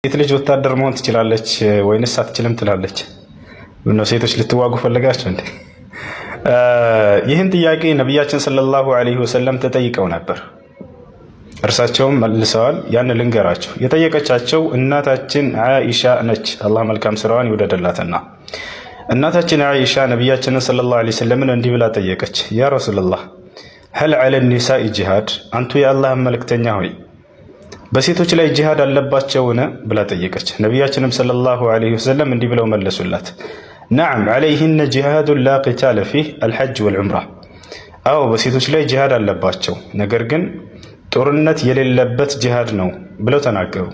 ሴት ልጅ ወታደር መሆን ትችላለች ወይንስ አትችልም ትላለች? ምነው ሴቶች ልትዋጉ ፈልጋችሁ እንዴ? ይህን ጥያቄ ነቢያችን ሰለላሁ ዐለይሂ ወሰለም ተጠይቀው ነበር። እርሳቸውም መልሰዋል። ያን ልንገራቸው። የጠየቀቻቸው እናታችን ዓኢሻ ነች። አላህ መልካም ስራዋን ይውደድላትና እናታችን ዓኢሻ ነቢያችንን ሰለላሁ ዐለይሂ ወሰለምን እንዲህ ብላ ጠየቀች። ያ ረሱላህ ሀል ዐለ ኒሳኢ ጂሃድ፣ አንቱ የአላህ መልእክተኛ ሆይ በሴቶች ላይ ጂሃድ አለባቸውን ብላ ጠየቀች። ነቢያችንም ሰለላሁ ዐለይሂ ወሰለም እንዲህ ብለው መለሱላት። ነዓም ዐለይሂነ ጂሃዱን ላ ቂታለ ፊህ አልሐጅ ወልዑምራ፣ አዎ በሴቶች ላይ ጂሃድ አለባቸው፣ ነገር ግን ጦርነት የሌለበት ጂሃድ ነው ብለው ተናገሩ።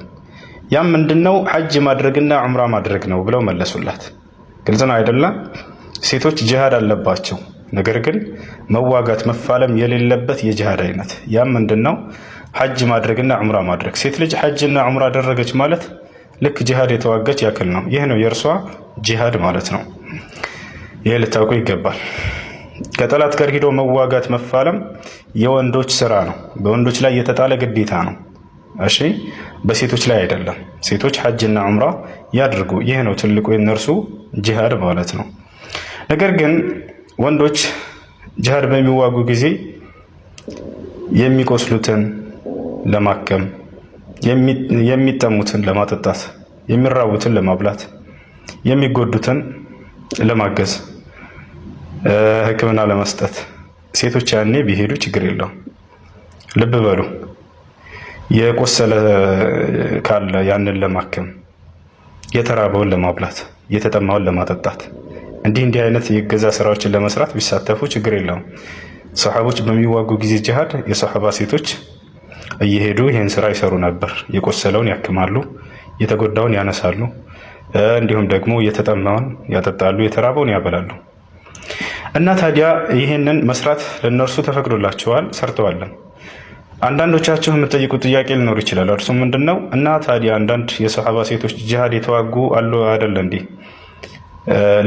ያም ምንድነው? ሐጅ ማድረግና ዑምራ ማድረግ ነው ብለው መለሱላት። ግልጽ ነው አይደለም? ሴቶች ጂሃድ አለባቸው፣ ነገር ግን መዋጋት መፋለም የሌለበት የጂሃድ አይነት። ያም ምንድነው? ሐጅ ማድረግና ዑምራ ማድረግ። ሴት ልጅ ሐጅና ዑምራ አደረገች ማለት ልክ ጂሃድ የተዋጋች ያክል ነው። ይህ ነው የእርሷ ጂሃድ ማለት ነው። ይህ ልታውቁ ይገባል። ከጠላት ጋር ሂዶ መዋጋት መፋለም የወንዶች ስራ ነው፣ በወንዶች ላይ የተጣለ ግዴታ ነው። እሺ፣ በሴቶች ላይ አይደለም። ሴቶች ሐጅና ዑምራ ያድርጉ። ይህ ነው ትልቁ የነርሱ ጂሃድ ማለት ነው። ነገር ግን ወንዶች ጂሃድ በሚዋጉ ጊዜ የሚቆስሉትን ለማከም፣ የሚጠሙትን ለማጠጣት፣ የሚራቡትን ለማብላት፣ የሚጎዱትን ለማገዝ፣ ሕክምና ለመስጠት ሴቶች ያኔ ቢሄዱ ችግር የለውም። ልብ በሉ። የቆሰለ ካለ ያንን ለማከም፣ የተራበውን ለማብላት፣ የተጠማውን ለማጠጣት፣ እንዲህ አይነት የገዛ ስራዎችን ለመስራት ቢሳተፉ ችግር የለውም። ሰሃቦች በሚዋጉ ጊዜ ጂሃድ የሰሃባ ሴቶች እየሄዱ ይህን ስራ ይሰሩ ነበር። የቆሰለውን ያክማሉ፣ የተጎዳውን ያነሳሉ፣ እንዲሁም ደግሞ የተጠማውን ያጠጣሉ፣ የተራበውን ያበላሉ። እና ታዲያ ይህንን መስራት ለነርሱ ተፈቅዶላቸዋል፣ ሰርተዋለን። አንዳንዶቻችሁ የምትጠይቁት ጥያቄ ሊኖር ይችላል። እርሱም ምንድነው? እና ታዲያ አንዳንድ የሰሃባ ሴቶች ጂሃድ የተዋጉ አሉ አይደል እንዴ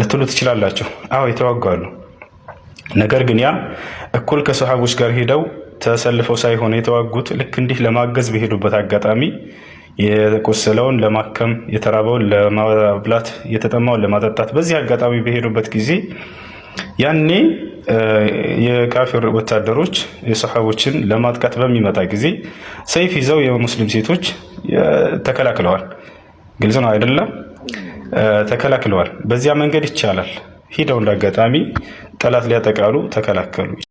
ልትሉ ትችላላችሁ። አዎ የተዋጉ አሉ። ነገር ግን ያ እኩል ከሰሃቦች ጋር ሄደው ተሰልፈው ሳይሆን የተዋጉት ልክ እንዲህ ለማገዝ በሄዱበት አጋጣሚ የቆሰለውን ለማከም፣ የተራበውን ለማብላት፣ የተጠማውን ለማጠጣት በዚህ አጋጣሚ በሄዱበት ጊዜ ያኔ የካፊር ወታደሮች የሰሃቦችን ለማጥቃት በሚመጣ ጊዜ ሰይፍ ይዘው የሙስሊም ሴቶች ተከላክለዋል። ግልጽ ነው አይደለም? ተከላክለዋል። በዚያ መንገድ ይቻላል። ሂደው እንዳጋጣሚ ጠላት ሊያጠቃሉ ተከላከሉ።